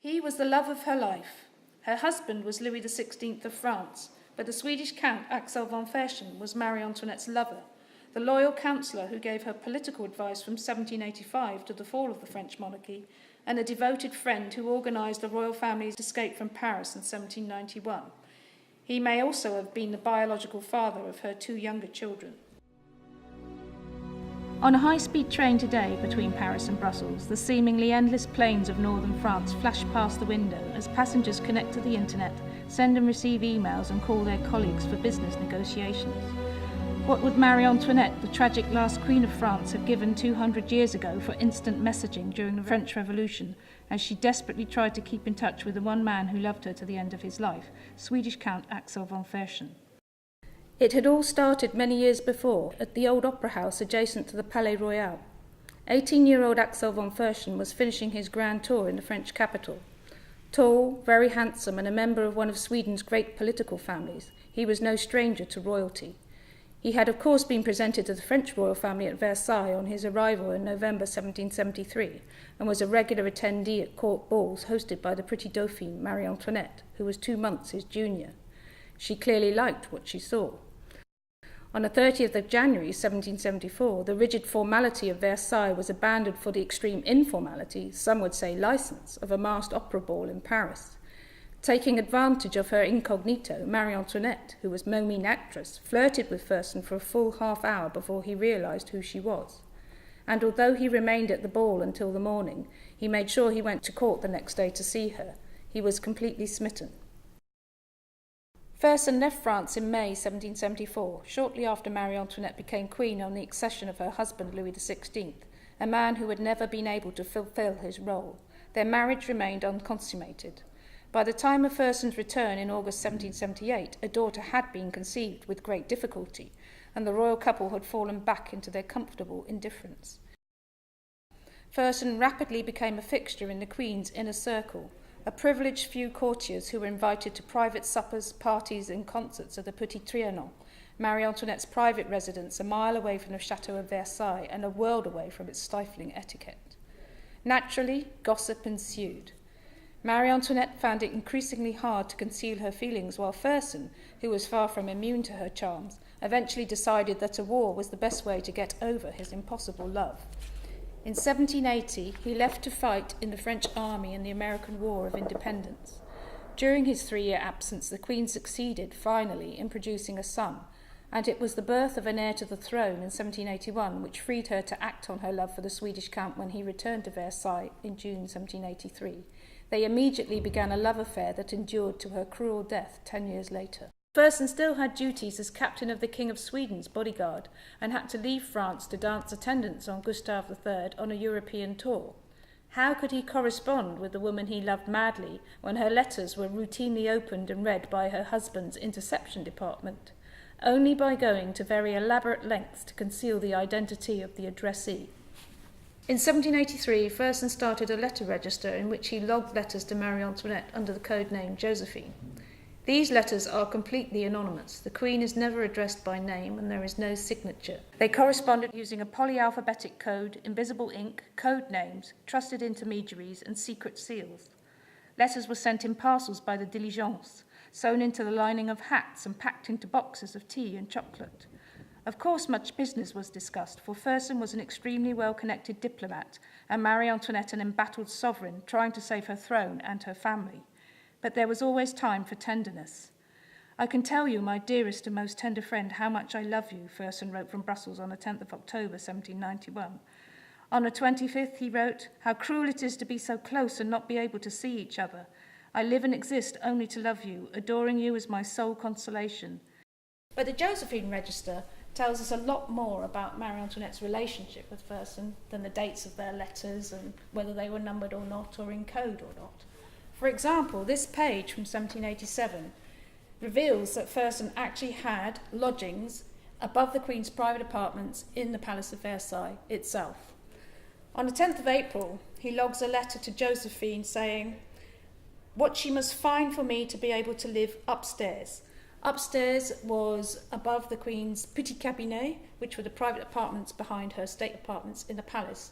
He was the love of her life. Her husband was Louis XVI of France, but the Swedish count Axel von Fersen was Marie-Antoinette's lover, the loyal counsellor who gave her political advice from 1785 to the fall of the French monarchy, and a devoted friend who organised the royal family's escape from Paris in 1791. He may also have been the biological father of her two younger children. On a high-speed train today between Paris and Brussels, the seemingly endless plains of northern France flash past the window as passengers connect to the internet, send and receive emails and call their colleagues for business negotiations. What would Marie-Antoinette, the tragic last queen of France, have given 200 years ago for instant messaging during the French Revolution, as she desperately tried to keep in touch with the one man who loved her to the end of his life, Swedish Count Axel von Fersen? It had all started many years before, at the old opera house adjacent to the Palais Royal. 18-year-old Axel von Fersen was finishing his grand tour in the French capital. Tall, very handsome, and a member of one of Sweden's great political families, he was no stranger to royalty. He had of course been presented to the French royal family at Versailles on his arrival in November 1773, and was a regular attendee at court balls hosted by the pretty Dauphine Marie-Antoinette, who was 2 months his junior. She clearly liked what she saw. On the 30th of January 1774, the rigid formality of Versailles was abandoned for the extreme informality, some would say license, of a masked opera ball in Paris. Taking advantage of her incognito, Marie-Antoinette, who was no mean actress, flirted with Fersen for a full half hour before he realised who she was. And although he remained at the ball until the morning, he made sure he went to court the next day to see her. He was completely smitten. Fersen left France in May 1774, shortly after Marie-Antoinette became queen on the accession of her husband Louis XVI, a man who had never been able to fulfil his role. Their marriage remained unconsummated. By the time of Fersen's return in August 1778, a daughter had been conceived with great difficulty, and the royal couple had fallen back into their comfortable indifference. Fersen rapidly became a fixture in the Queen's inner circle, a privileged few courtiers who were invited to private suppers, parties and concerts at the Petit Trianon, Marie-Antoinette's private residence a mile away from the Chateau of Versailles and a world away from its stifling etiquette. Naturally, gossip ensued. Marie-Antoinette found it increasingly hard to conceal her feelings, while Fersen, who was far from immune to her charms, eventually decided that a war was the best way to get over his impossible love. In 1780, he left to fight in the French army in the American War of Independence. During his 3-year absence, the Queen succeeded, finally, in producing a son, and it was the birth of an heir to the throne in 1781 which freed her to act on her love for the Swedish Count when he returned to Versailles in June 1783. They immediately began a love affair that endured to her cruel death 10 years later. Fersen still had duties as captain of the King of Sweden's bodyguard and had to leave France to dance attendance on Gustav III on a European tour. How could he correspond with the woman he loved madly when her letters were routinely opened and read by her husband's interception department? Only by going to very elaborate lengths to conceal the identity of the addressee. In 1783, Fersen started a letter register in which he logged letters to Marie-Antoinette under the code name Josephine. These letters are completely anonymous. The Queen is never addressed by name and there is no signature. They corresponded using a polyalphabetic code, invisible ink, code names, trusted intermediaries and secret seals. Letters were sent in parcels by the diligence, sewn into the lining of hats and packed into boxes of tea and chocolate. Of course, much business was discussed, for Fersen was an extremely well-connected diplomat and Marie-Antoinette an embattled sovereign trying to save her throne and her family. But there was always time for tenderness. "I can tell you, my dearest and most tender friend, how much I love you," Fersen wrote from Brussels on the 10th of October 1791. On the 25th he wrote, "How cruel it is to be so close and not be able to see each other. I live and exist only to love you, adoring you as my sole consolation." But the Josephine Register tells us a lot more about Marie-Antoinette's relationship with Fersen than the dates of their letters and whether they were numbered or not, or in code or not. For example, this page from 1787 reveals that Fersen actually had lodgings above the Queen's private apartments in the Palace of Versailles itself. On the 10th of April, he logs a letter to Josephine saying, "What she must find for me to be able to live upstairs." Upstairs was above the Queen's petit cabinet, which were the private apartments behind her state apartments in the palace.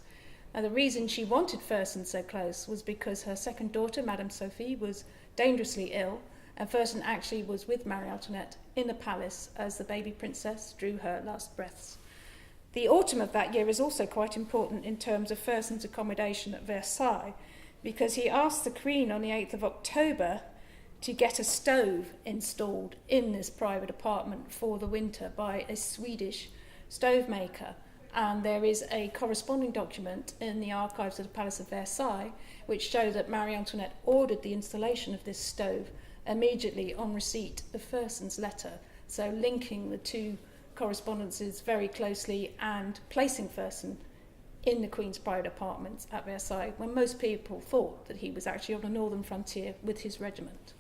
And the reason she wanted Fersen so close was because her second daughter, Madame Sophie, was dangerously ill, and Fersen actually was with Marie-Antoinette in the palace as the baby princess drew her last breaths. The autumn of that year is also quite important in terms of Fersen's accommodation at Versailles, because he asked the Queen on the 8th of October to get a stove installed in this private apartment for the winter by a Swedish stove maker. And there is a corresponding document in the archives of the Palace of Versailles which show that Marie-Antoinette ordered the installation of this stove immediately on receipt of Fersen's letter, so linking the two correspondences very closely and placing Fersen in the Queen's private apartments at Versailles when most people thought that he was actually on the northern frontier with his regiment.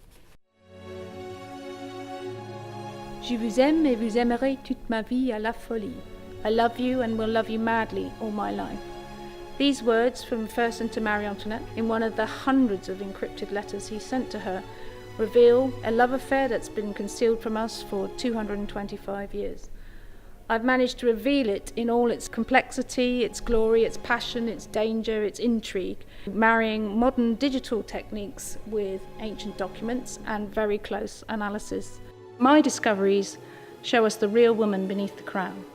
Je vous aime et vous aimerai toute ma vie à la folie. I love you and will love you madly all my life. These words from Fersen to Marie-Antoinette, in one of the hundreds of encrypted letters he sent to her, reveal a love affair that's been concealed from us for 225 years. I've managed to reveal it in all its complexity, its glory, its passion, its danger, its intrigue, marrying modern digital techniques with ancient documents and very close analysis. My discoveries show us the real woman beneath the crown.